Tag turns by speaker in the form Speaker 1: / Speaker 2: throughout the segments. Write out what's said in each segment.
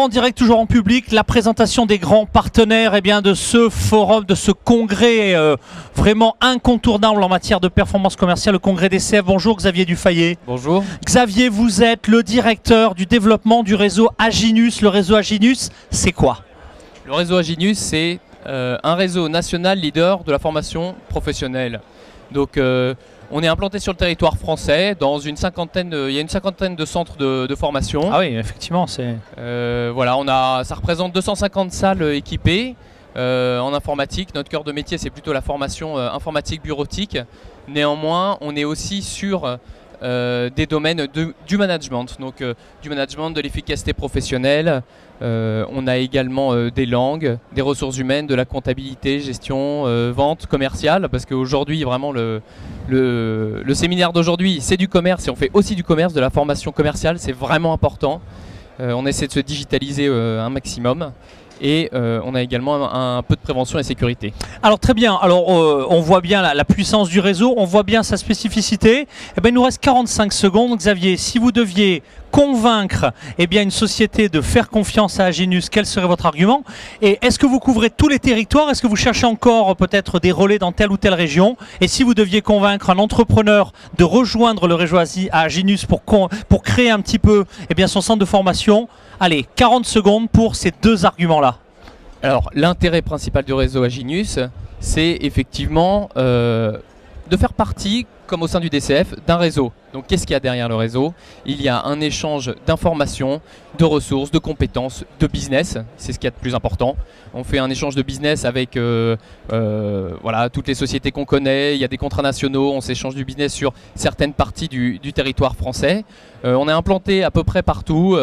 Speaker 1: en direct, toujours en public, la présentation des grands partenaires de ce forum, de ce congrès vraiment incontournable en matière de performance commerciale, le congrès DCF. Bonjour Xavier Dufayet.
Speaker 2: Bonjour.
Speaker 1: Xavier, vous êtes le directeur du développement du réseau Aginus. Le réseau Aginus, c'est quoi?
Speaker 2: Le réseau Aginus, c'est un réseau national leader de la formation professionnelle. Donc on est implanté sur le territoire français, dans il y a une cinquantaine de centres de formation.
Speaker 1: Ah oui, effectivement, c'est...
Speaker 2: Voilà, ça représente 250 salles équipées en informatique. Notre cœur de métier, c'est plutôt la formation informatique bureautique. Néanmoins, on est aussi sur des domaines du management, donc du management, de l'efficacité professionnelle. On a également des langues, des ressources humaines, de la comptabilité, gestion, vente, commerciale, parce qu'aujourd'hui, vraiment, le séminaire d'aujourd'hui, c'est du commerce et on fait aussi du commerce, de la formation commerciale, c'est vraiment important. On essaie de se digitaliser un maximum. Et on a également un peu de prévention et sécurité. Alors
Speaker 1: très bien, on voit bien la puissance du réseau, on voit bien sa spécificité. Il nous reste 45 secondes. Xavier, si vous deviez convaincre une société de faire confiance à Aginus, quel serait votre argument? Et est-ce que vous couvrez tous les territoires? Est-ce que vous cherchez encore peut-être des relais dans telle ou telle région? Et si vous deviez convaincre un entrepreneur de rejoindre le réseau Aginus pour créer un petit peu son centre de formation, allez, 40 secondes pour ces deux arguments-là.
Speaker 2: Alors, l'intérêt principal du réseau Aginus, c'est effectivement de faire partie, comme au sein du DCF, d'un réseau. Donc, qu'est-ce qu'il y a derrière le réseau? Il y a un échange d'informations, de ressources, de compétences, de business. C'est ce qu'il y a de plus important. On fait un échange de business avec voilà, toutes les sociétés qu'on connaît. Il y a des contrats nationaux. On s'échange du business sur certaines parties du territoire français. On est implanté à peu près partout.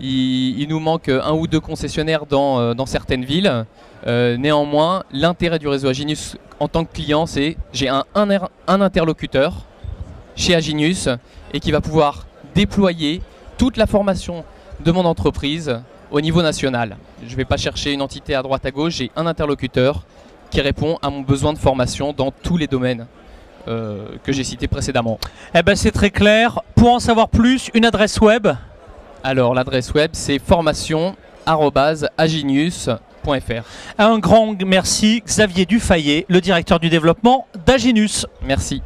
Speaker 2: Il nous manque un ou deux concessionnaires dans certaines villes. Néanmoins, l'intérêt du réseau Aginus en tant que client, c'est j'ai un interlocuteur chez Aginus et qui va pouvoir déployer toute la formation de mon entreprise au niveau national. Je ne vais pas chercher une entité à droite à gauche, j'ai un interlocuteur qui répond à mon besoin de formation dans tous les domaines que j'ai cités précédemment.
Speaker 1: C'est très clair. Pour en savoir plus, une adresse web?
Speaker 2: Alors l'adresse web, c'est formation@aginus.fr.
Speaker 1: Un grand merci Xavier Dufayet, le directeur du développement d'Aginus.
Speaker 2: Merci.